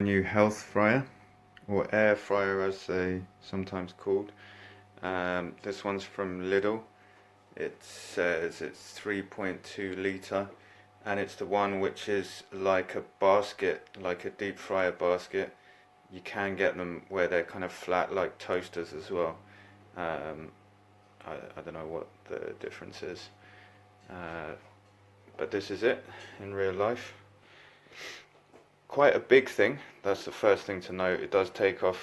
New health fryer, or air fryer as they sometimes called. This one's from Lidl. It says it's 3.2 litre, and it's the one which is like a basket, like a deep fryer basket. You can get them where they're kind of flat like toasters as well. um, I don't know what the difference is, uh, but this is it in real life. Quite a big thing. That's the first thing to note. It does take up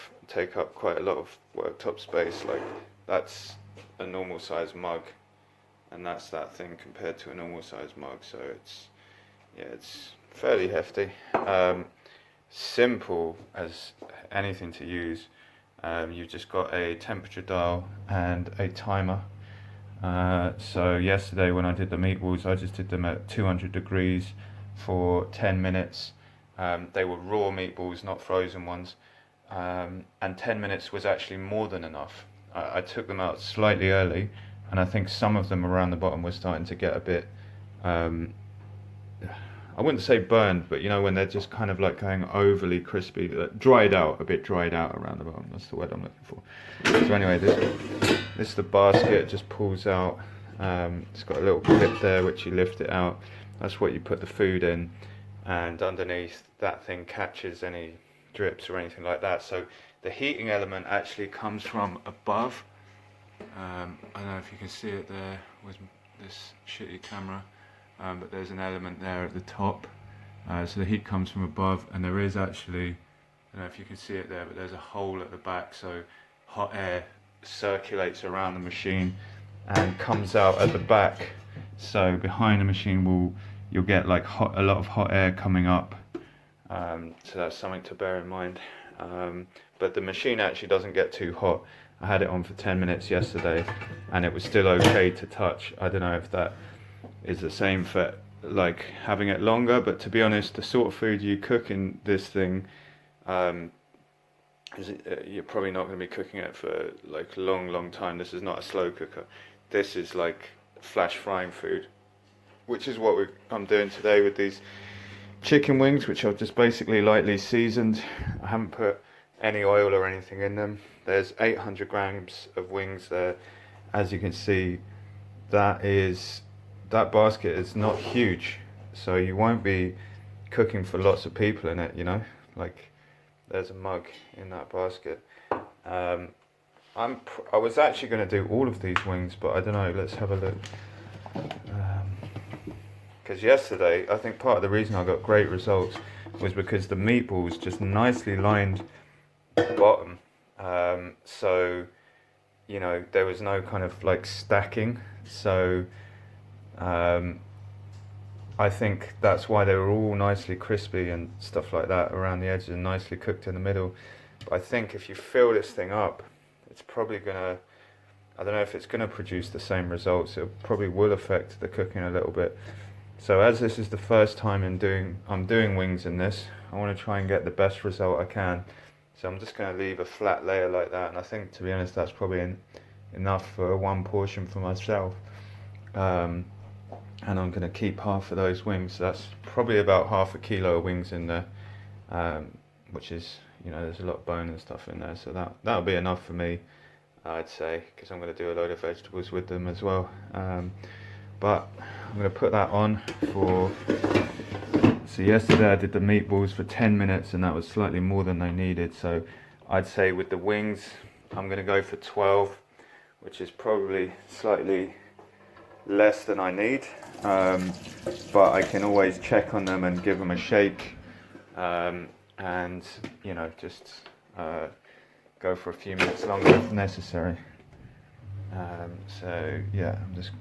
quite a lot of worktop space. Like, that's a normal size mug, and that's that thing compared to a normal size mug. So it's fairly hefty. Simple as anything to use. You've just got a temperature dial and a timer. So yesterday when I did the meatballs, I just did them at 200 degrees for 10 minutes. They were raw meatballs, not frozen ones. And 10 minutes was actually more than enough. I took them out slightly early, and I think some of them around the bottom were starting to get a bit, I wouldn't say burned, but you know, when they're just kind of like going overly crispy, dried out, a bit dried out around the bottom. That's the word I'm looking for. So anyway, this is the basket. It just pulls out. It's got a little clip there which you lift it out. That's what you put the food in, and underneath that thing catches any drips or anything like that. So the heating element actually comes from above. I don't know if you can see it there with this shitty camera, but there's an element there at the top. So the heat comes from above, and there is actually, I don't know if you can see it there, but there's a hole at the back, so hot air circulates around the machine and comes out at the back. So behind the machine you'll get like a lot of hot air coming up. So that's something to bear in mind. But the machine actually doesn't get too hot. I had it on for 10 minutes yesterday, and it was still okay to touch. I don't know if that is the same for like having it longer, but to be honest, the sort of food you cook in this thing, you're probably not going to be cooking it for like a long time. This is not a slow cooker. This is like flash frying food, which is what I'm doing today with these chicken wings, which I've just basically lightly seasoned. I haven't put any oil or anything in them. There's 800 grams of wings there. As you can see, that basket is not huge, so you won't be cooking for lots of people in it, you know. Like, there's a mug in that basket. I was actually going to do all of these wings, but I don't know. Let's have a look. Because yesterday, I think part of the reason I got great results was because the meatballs just nicely lined the bottom. So, you know, there was no kind of like stacking. So, I think that's why they were all nicely crispy and stuff like that around the edges and nicely cooked in the middle. But I think if you fill this thing up, it's probably gonna, I don't know if it's gonna produce the same results. It probably will affect the cooking a little bit. So as this is the first time I'm doing wings in this, I want to try and get the best result I can. So I'm just going to leave a flat layer like that, and I think, to be honest, that's probably enough for one portion for myself. And I'm going to keep half of those wings. So that's probably about half a kilo of wings in there, which is, you know, there's a lot of bone and stuff in there. So that'll be enough for me, I'd say, because I'm going to do a load of vegetables with them as well. But I'm going to put that on for, so yesterday I did the meatballs for 10 minutes, and that was slightly more than they needed. So I'd say with the wings, I'm going to go for 12, which is probably slightly less than I need. But I can always check on them and give them a shake, and, you know, just go for a few minutes longer if necessary. So yeah, I'm just,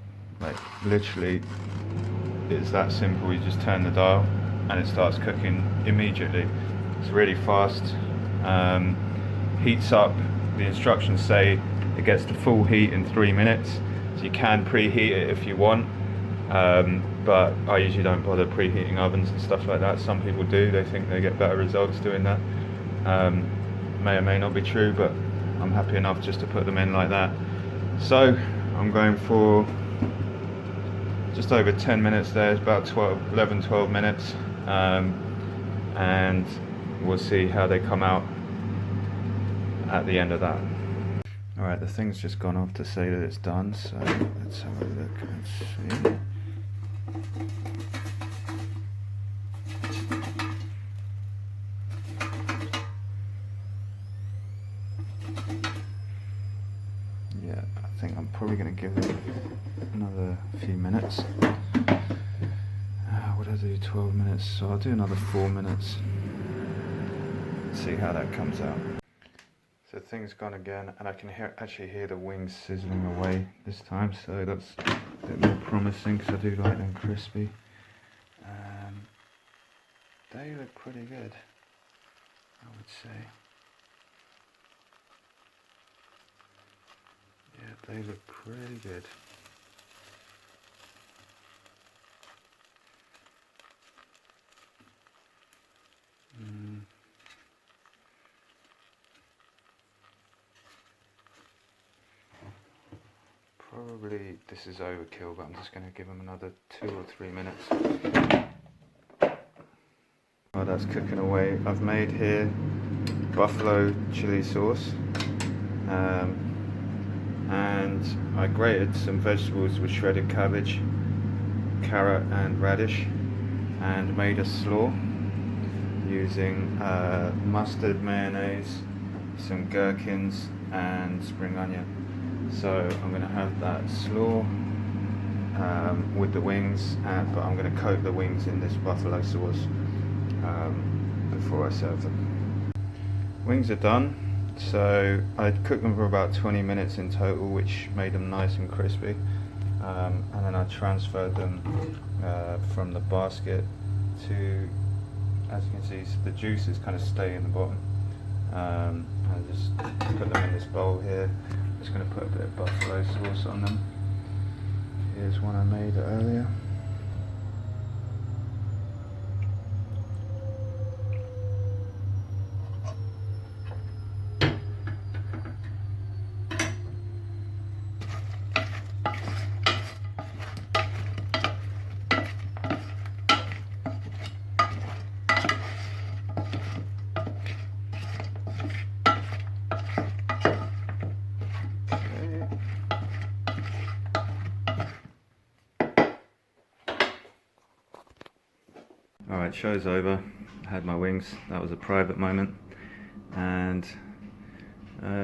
like, literally, it's that simple. You just turn the dial and it starts cooking immediately. It's really fast. Heats up. The instructions say it gets to full heat in 3 minutes, so you can preheat it if you want, but I usually don't bother preheating ovens and stuff like that. Some people do. They think they get better results doing that. May or may not be true, but I'm happy enough just to put them in like that. So I'm going for just over 10 minutes there. It's about 12 minutes, and we'll see how they come out at the end of that. Alright, the thing's just gone off to say that it's done, so let's have a look and see. Yeah, I think I'm probably going to give it another few minutes. What did I do, 12 minutes, so I'll do another 4 minutes. See how that comes out. So the thing's gone again, and I can actually hear the wings sizzling away this time, so that's a bit more promising because I do like them crispy. They look pretty good, I would say. Yeah, they look pretty good. Probably this is overkill, but I'm just going to give them another 2 or 3 minutes. While that's cooking away, I've made here buffalo chili sauce, and I grated some vegetables with shredded cabbage, carrot and radish, and made a slaw using mustard, mayonnaise, some gherkins and spring onion. So I'm going to have that slaw with the wings, but I'm going to coat the wings in this buffalo sauce before I serve them. Wings are done, so I cooked them for about 20 minutes in total, which made them nice and crispy, and then I transferred them from the basket to, as you can see, the juices kind of stay in the bottom. I just put them in this bowl here. I'm just going to put a bit of buffalo sauce on them. Here's one I made earlier. Alright, show's over. I had my wings. That was a private moment, and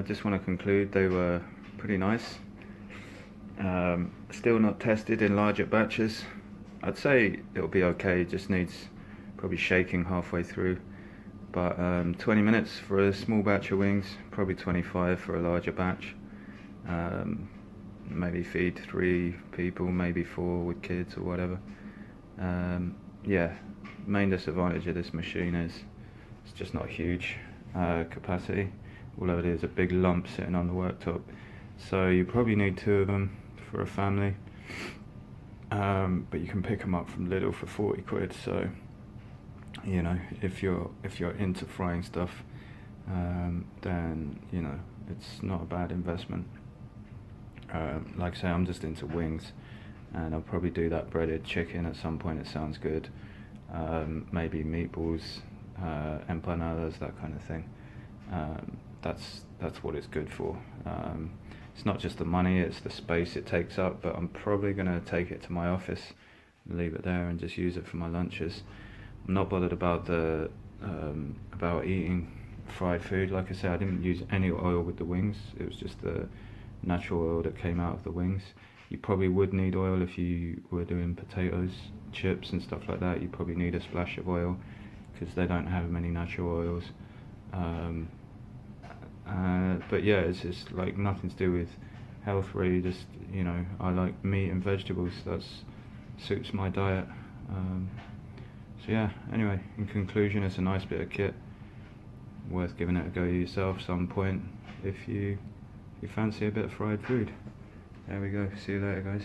just want to conclude they were pretty nice. Still not tested in larger batches. I'd say it'll be okay, it just needs probably shaking halfway through, but 20 minutes for a small batch of wings, probably 25 for a larger batch. Maybe feed 3 people, maybe 4 with kids or whatever. Yeah, main disadvantage of this machine is it's just not huge capacity, although it is a big lump sitting on the worktop, so you probably need 2 of them for a family, but you can pick them up from Lidl for 40 quid, so you know, if you're into frying stuff, then you know, it's not a bad investment. Like I say, I'm just into wings, and I'll probably do that breaded chicken at some point. It sounds good. Maybe meatballs, empanadas, that kind of thing. That's what it's good for. It's not just the money, it's the space it takes up, but I'm probably going to take it to my office, leave it there and just use it for my lunches. I'm not bothered about about eating fried food. Like I said, I didn't use any oil with the wings. It was just the natural oil that came out of the wings. You probably would need oil if you were doing potatoes, chips and stuff like that. You probably need a splash of oil because they don't have many natural oils. But yeah, it's just like nothing to do with health really, just, you know, I like meat and vegetables, that suits my diet. So yeah, anyway, in conclusion, it's a nice bit of kit, worth giving it a go yourself some point if you fancy a bit of fried food. There we go, see you later guys.